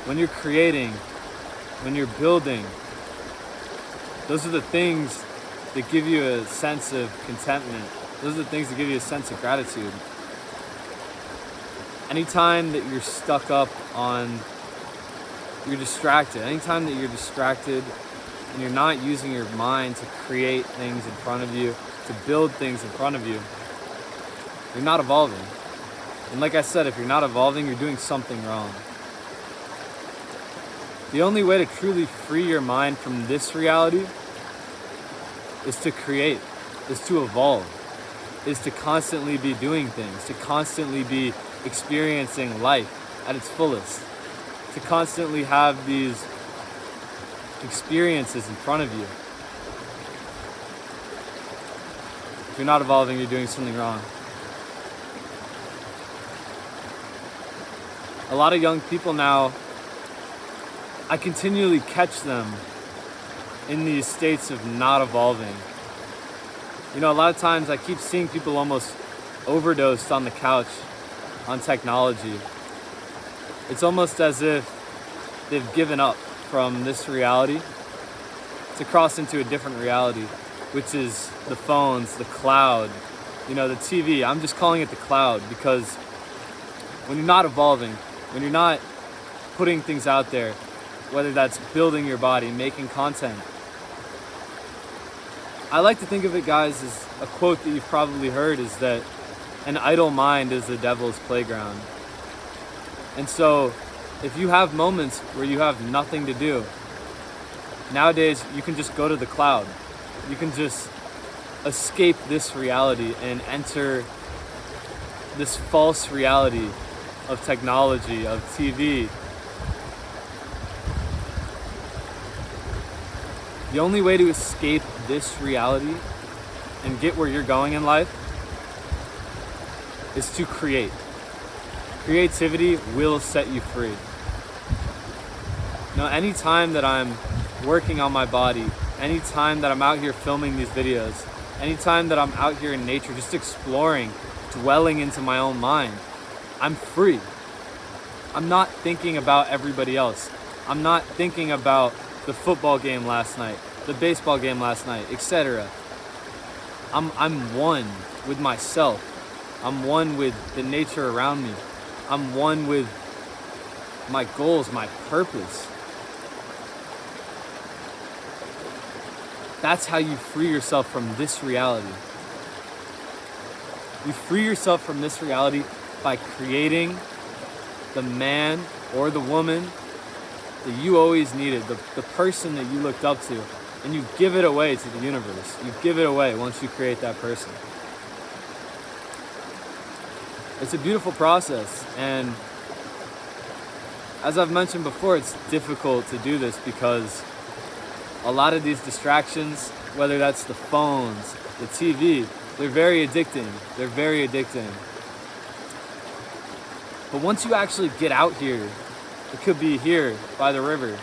when you're creating, when you're building, those are the things that give you a sense of contentment. Those are the things that give you a sense of gratitude. Anytime that you're stuck up on, you're distracted. Anytime that you're distracted and you're not using your mind to create things in front of you, to build things in front of you, you're not evolving. And like I said, if you're not evolving, you're doing something wrong. The only way to truly free your mind from this reality is to create, is to evolve, is to constantly be doing things, to constantly be experiencing life at its fullest, to constantly have these experiences in front of you. If you're not evolving, you're doing something wrong. A lot of young people now, I continually catch them in these states of not evolving. You know, a lot of times I keep seeing people almost overdosed on the couch on technology. It's almost as if they've given up from this reality to cross into a different reality, which is the phones, the cloud, you know, the TV. I'm just calling it the cloud because when you're not evolving, when you're not putting things out there, whether that's building your body, making content. I like to think of it, guys, as a quote that you've probably heard is that an idle mind is the devil's playground. And so if you have moments where you have nothing to do, nowadays you can just go to the cloud. You can just escape this reality and enter this false reality of technology, of TV. The only way to escape this reality and get where you're going in life is to create. Creativity will set you free. Now, anytime that I'm working on my body, anytime that I'm out here filming these videos, anytime that I'm out here in nature, just exploring, dwelling into my own mind, I'm free. I'm not thinking about everybody else. I'm not thinking about the football game last night, the baseball game last night, etc. I'm one with myself. I'm one with the nature around me. I'm one with my goals, my purpose. That's how you free yourself from this reality. You free yourself from this reality by creating the man or the woman that you always needed, the person that you looked up to, and you give it away to the universe. You give it away once you create that person. It's a beautiful process, and as I've mentioned before, it's difficult to do this because a lot of these distractions, whether that's the phones, the TV, they're very addicting. They're very addicting. But once you actually get out here, it could be here by the river,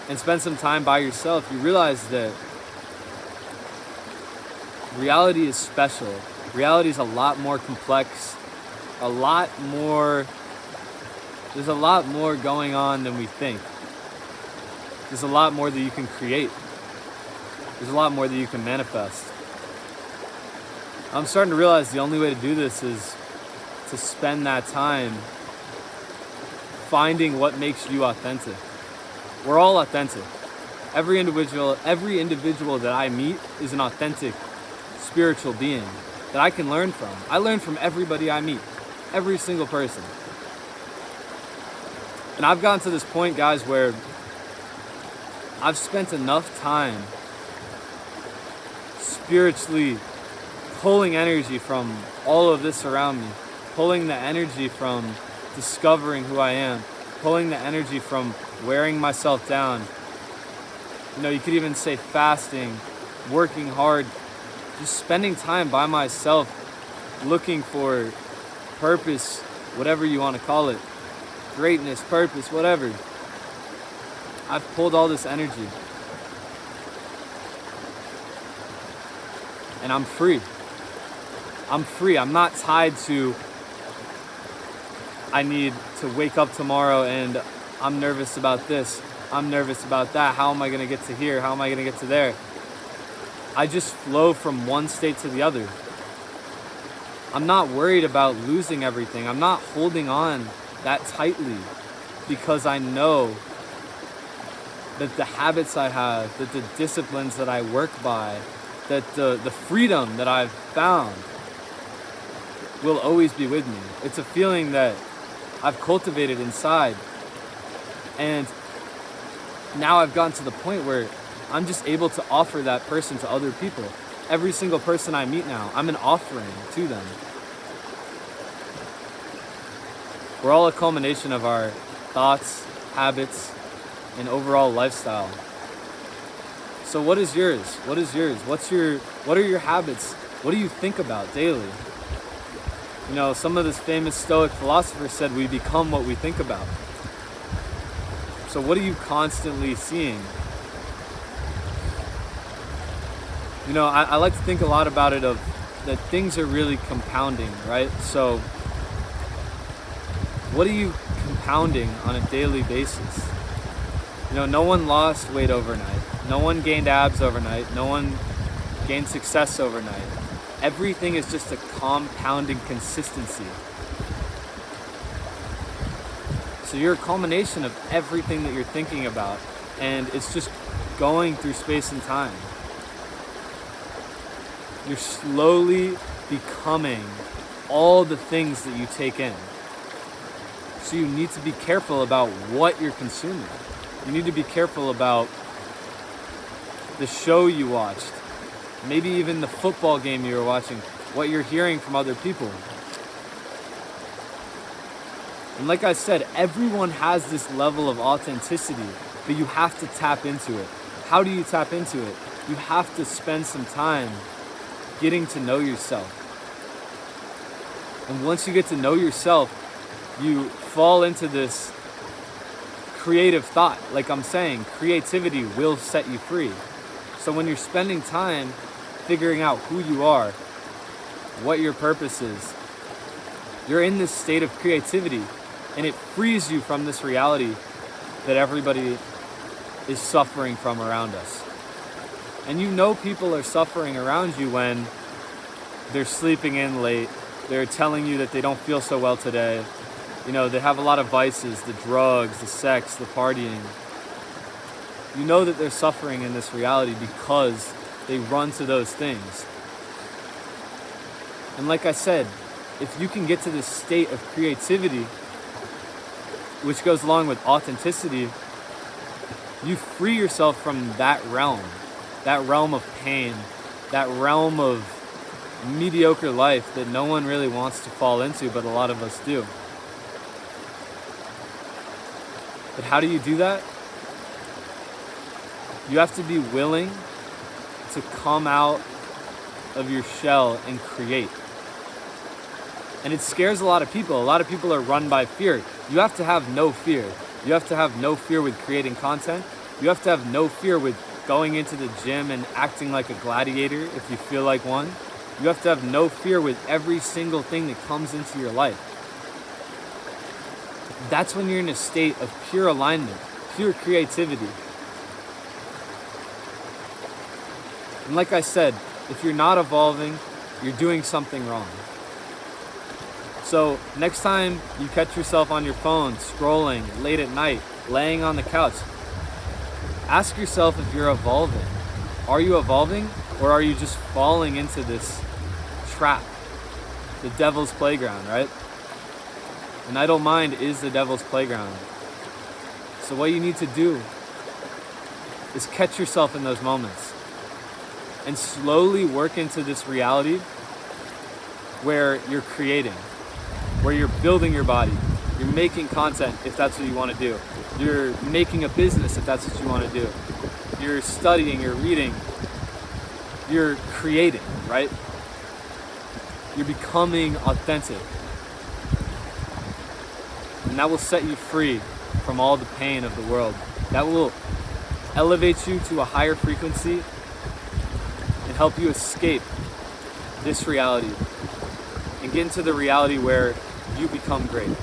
and spend some time by yourself, you realize that reality is special. Reality is a lot more complex, there's a lot more going on than we think. There's a lot more that you can create. There's a lot more that you can manifest. I'm starting to realize the only way to do this is to spend that time finding what makes you authentic. We're all authentic. Every individual that I meet is an authentic spiritual being that I can learn from. I learn from everybody I meet, every single person. And I've gotten to this point, guys, where I've spent enough time spiritually pulling energy from all of this around me, pulling the energy from discovering who I am, pulling the energy from wearing myself down. You know, you could even say fasting, working hard, just spending time by myself, looking for purpose, whatever you want to call it, greatness, purpose, whatever. I've pulled all this energy. And I'm free. I'm free. I'm not tied to, I need to wake up tomorrow and I'm nervous about this, I'm nervous about that, how am I gonna get to here, how am I gonna get to there? I just flow from one state to the other. I'm not worried about losing everything. I'm not holding on that tightly because I know that the habits I have, that the disciplines that I work by, that the freedom that I've found will always be with me. It's a feeling that I've cultivated inside. And now I've gotten to the point where I'm just able to offer that person to other people. Every single person I meet now, I'm an offering to them. We're all a culmination of our thoughts, habits, and overall lifestyle. So what is yours? What is yours? What are your habits? What do you think about daily? You know, some of this famous Stoic philosophers said we become what we think about. So what are you constantly seeing? You know, I like to think a lot about it of that things are really compounding, right? So what are you compounding on a daily basis? You know, no one lost weight overnight. No one gained abs overnight. No one gained success overnight. Everything is just a compounding consistency. So you're a culmination of everything that you're thinking about, and it's just going through space and time. You're slowly becoming all the things that you take in. So you need to be careful about what you're consuming. You need to be careful about the show you watched, maybe even the football game you were watching, what you're hearing from other people. And like I said, everyone has this level of authenticity, but you have to tap into it. How do you tap into it? You have to spend some time getting to know yourself. And once you get to know yourself, you fall into this creative thought. Like I'm saying, creativity will set you free. So when you're spending time figuring out who you are, what your purpose is, you're in this state of creativity, and it frees you from this reality that everybody is suffering from around us. And you know people are suffering around you when they're sleeping in late, they're telling you that they don't feel so well today, you know, they have a lot of vices, the drugs, the sex, the partying. You know that they're suffering in this reality because they run to those things. And like I said, if you can get to this state of creativity, which goes along with authenticity, you free yourself from that realm of pain, that realm of mediocre life that no one really wants to fall into, but a lot of us do. But how do you do that? You have to be willing to come out of your shell and create. And it scares a lot of people. A lot of people are run by fear. You have to have no fear. You have to have no fear with creating content. You have to have no fear with going into the gym and acting like a gladiator if you feel like one. You have to have no fear with every single thing that comes into your life. That's when you're in a state of pure alignment, pure creativity. And like I said, if you're not evolving, you're doing something wrong. So next time you catch yourself on your phone, scrolling late at night, laying on the couch, ask yourself if you're evolving. Are you evolving, or are you just falling into this trap? The devil's playground, right? An idle mind is the devil's playground. So what you need to do is catch yourself in those moments and slowly work into this reality where you're creating, where you're building your body, you're making content if that's what you want to do, you're making a business if that's what you want to do, you're studying, you're reading, you're creating, right? You're becoming authentic. And that will set you free from all the pain of the world. That will elevate you to a higher frequency and help you escape this reality and get into the reality where you become great.